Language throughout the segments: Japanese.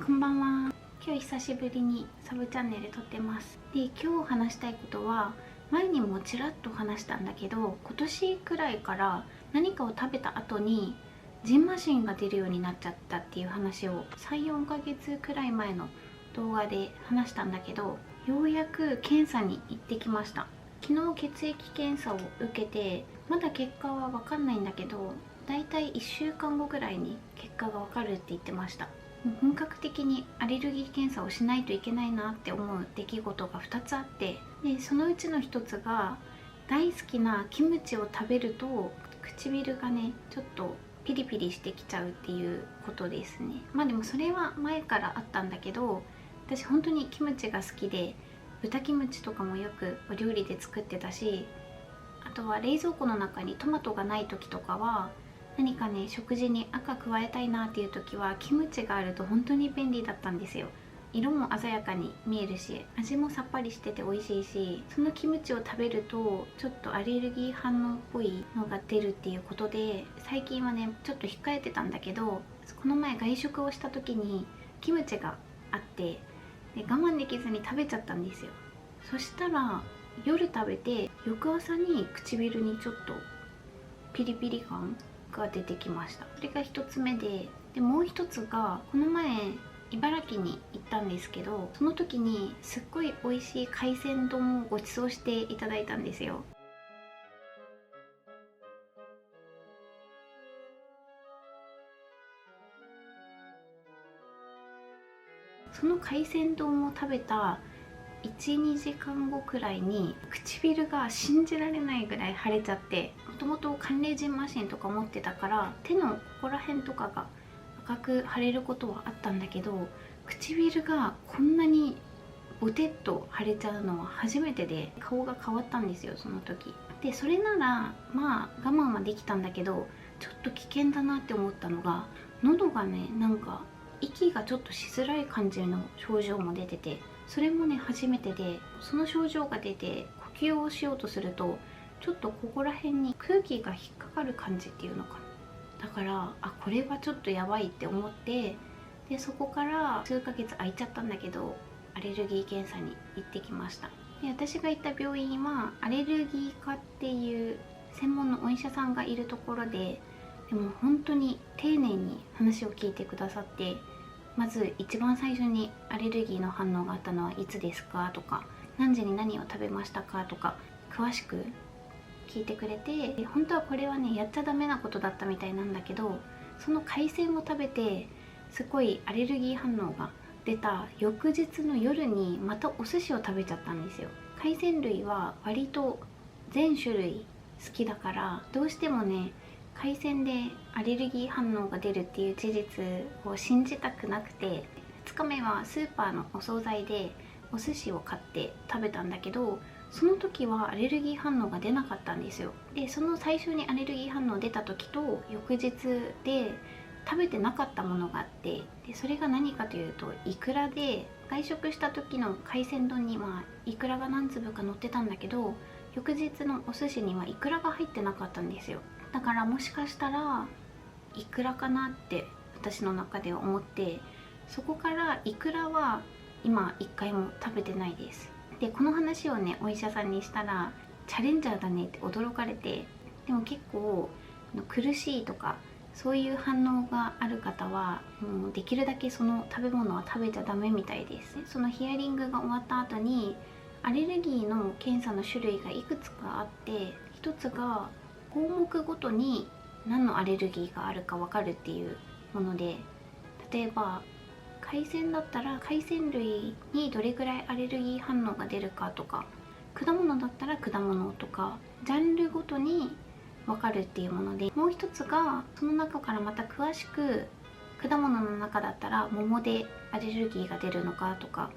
こんばんは。今日久しぶりにサブチャンネル撮ってます。で、今日話したいことは前にもちらっと話したんだけど、今年くらいから何かを食べた後にジンマシンが出るようになっちゃったっていう話を3、4ヶ月くらい前の動画で話したんだけど、ようやく検査に行ってきました。昨日血液検査を受けて、まだ結果は分かんないんだけど、だいたい1週間後くらいに結果が分かるって言ってました。もう本格的にアレルギー検査をしないといけないなって思う出来事が2つあって、でそのうちの1つが大好きなキムチを食べると唇がねちょっとピリピリしてきちゃうっていうことですね。まあでもそれは前からあったんだけど、私本当にキムチが好きで豚キムチとかもよくお料理で作ってたし、あとは冷蔵庫の中にトマトがない時とかは何かね食事に赤加えたいなっていう時はキムチがあると本当に便利だったんですよ。色も鮮やかに見えるし味もさっぱりしてて美味しいし、そのキムチを食べるとちょっとアレルギー反応っぽいのが出るっていうことで、最近はねちょっと控えてたんだけど、この前外食をした時にキムチがあってで我慢できずに食べちゃったんですよ。そしたら夜食べて翌朝に唇にちょっとピリピリ感が出てきました。それが1つ目で、もう1つがこの前茨城に行ったんですけど、その時にすっごい美味しい海鮮丼をご馳走していただいたんですよ。その海鮮丼を食べた1、2時間後くらいに唇が信じられないぐらい腫れちゃって、もともと寒冷ジンマシンとか持ってたから手のここら辺とかが赤く腫れることはあったんだけど、唇がこんなにボテッと腫れちゃうのは初めてで、顔が変わったんですよその時で。それならまあ我慢はできたんだけど、ちょっと危険だなって思ったのが喉がね、なんか息がちょっとしづらい感じの症状も出てて、それもね初めてで、その症状が出て呼吸をしようとするとちょっとここら辺に空気が引っかかる感じっていうのかな。だからこれはちょっとやばいって思って、でそこから数ヶ月空いちゃったんだけどアレルギー検査に行ってきました。で私が行った病院はアレルギー科っていう専門のお医者さんがいるところで、でも本当に丁寧に話を聞いてくださって、まず一番最初にアレルギーの反応があったのはいつですかとか、何時に何を食べましたかとか詳しく聞いてくれて、本当はこれはねやっちゃダメなことだったみたいなんだけど、その海鮮を食べてすごいアレルギー反応が出た翌日の夜にまたお寿司を食べちゃったんですよ。海鮮類は割と全種類好きだから、どうしてもね海鮮でアレルギー反応が出るっていう事実を信じたくなくて、2日目はスーパーのお惣菜でお寿司を買って食べたんだけど、その時はアレルギー反応が出なかったんですよ。でその最初にアレルギー反応出た時と翌日で食べてなかったものがあって、でそれが何かというとイクラで、外食した時の海鮮丼にはイクラが何粒か乗ってたんだけど、翌日のお寿司にはイクラが入ってなかったんですよ。だからもしかしたらイクラかなって私の中では思って、そこからイクラは今1回も食べてないです。でこの話をねお医者さんにしたらチャレンジャーだねって驚かれて、でも結構苦しいとかそういう反応がある方はもうできるだけその食べ物は食べちゃダメみたいです。そのヒアリングが終わった後にアレルギーの検査の種類がいくつかあって、一つが項目ごとに何のアレルギーがあるか分かるっていうもので、例えば海鮮だったら海鮮類にどれぐらいアレルギー反応が出るかとか、果物だったら果物とかジャンルごとに分かるっていうもので、もう一つがその中からまた詳しく果物の中だったら桃でアレルギーが出るのかとか、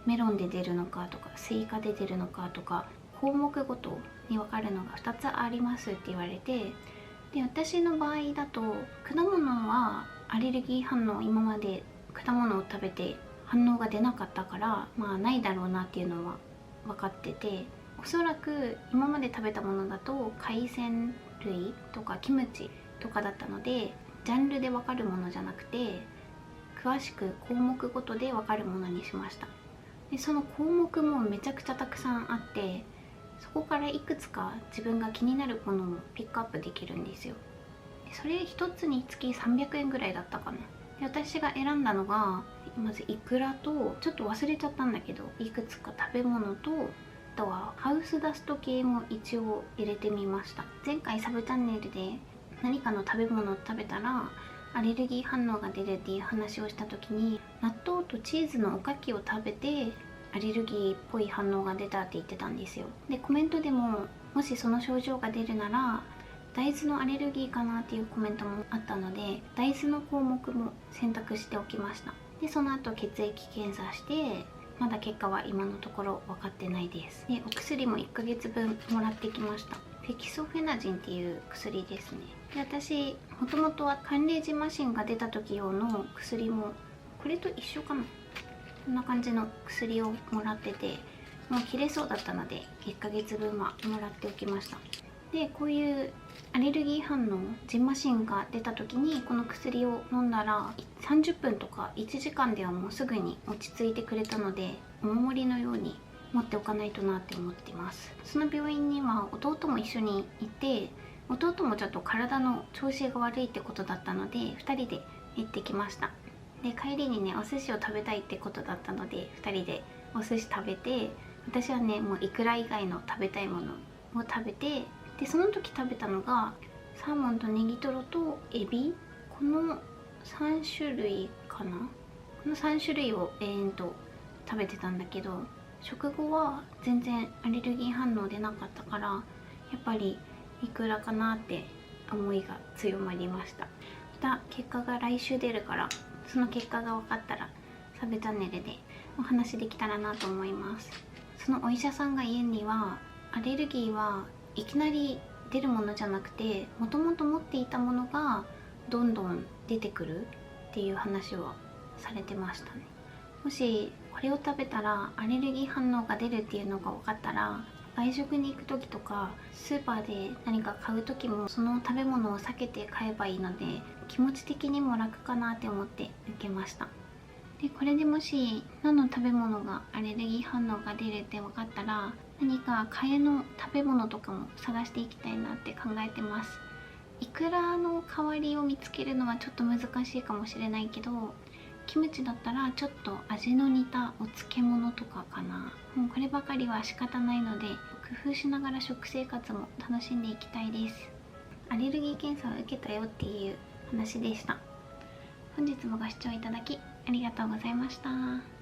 メロンで出るのかとか、スイカで出るのかとか、項目ごとに分かるのが2つありますって言われて、で私の場合だと果物はアレルギー反応、今まで果物を食べて反応が出なかったからまあないだろうなっていうのは分かってて、おそらく今まで食べたものだと海鮮類とかキムチとかだったので、ジャンルで分かるものじゃなくて詳しく項目ごとで分かるものにしました。でその項目もめちゃくちゃたくさんあって、そこからいくつか自分が気になるものをピックアップできるんですよ。でそれ1つにつき300円ぐらいだったかな。で私が選んだのがまずイクラと、ちょっと忘れちゃったんだけどいくつか食べ物と、あとはハウスダスト系も一応入れてみました。前回サブチャンネルで何かの食べ物を食べたらアレルギー反応が出るっていう話をした時に、納豆とチーズのおかきを食べてアレルギーっぽい反応が出たって言ってたんですよ。でコメントでも、もしその症状が出るなら大豆のアレルギーかなっていうコメントもあったので、大豆の項目も選択しておきました。でその後血液検査して、まだ結果は今のところ分かってないです。でお薬も1ヶ月分もらってきました。フェキソフェナジンっていう薬ですね。で私もともとは寒冷地マシンが出た時用の薬もこれと一緒かな、こんな感じの薬をもらってて、もう切れそうだったので1ヶ月分はもらっておきました。でこういうアレルギー反応、ジンマシンが出た時にこの薬を飲んだら30分とか1時間ではもうすぐに落ち着いてくれたので、お守りのように持っておかないとなって思っています。その病院には弟も一緒にいて、弟もちょっと体の調子が悪いってことだったので2人で行ってきました。で帰りにねお寿司を食べたいってことだったので2人でお寿司食べて、私はねもうイクラ以外の食べたいものを食べて、でその時食べたのがサーモンとネギトロとエビ、この3種類かな、この3種類を食べてたんだけど、食後は全然アレルギー反応出なかったから、やっぱりイクラかなって思いが強まりました。また結果が来週出るから、その結果が分かったらサブチャンネルでお話できたらなと思います。そのお医者さんが言うには、アレルギーはいきなり出るものじゃなくて、もともと持っていたものがどんどん出てくるっていう話をされてましたね。もしこれを食べたらアレルギー反応が出るっていうのが分かったら、外食に行く時とかスーパーで何か買う時もその食べ物を避けて買えばいいので、気持ち的にも楽かなって思って受けました。でこれでもし何の食べ物がアレルギー反応が出るって分かったら、何か替えの食べ物とかも探していきたいなって考えてます。イクラの代わりを見つけるのはちょっと難しいかもしれないけど、キムチだったらちょっと味の似たお漬物とかかな。もうこればかりは仕方ないので、工夫しながら食生活も楽しんでいきたいです。アレルギー検査を受けたよっていう話でした。本日もご視聴いただきありがとうございました。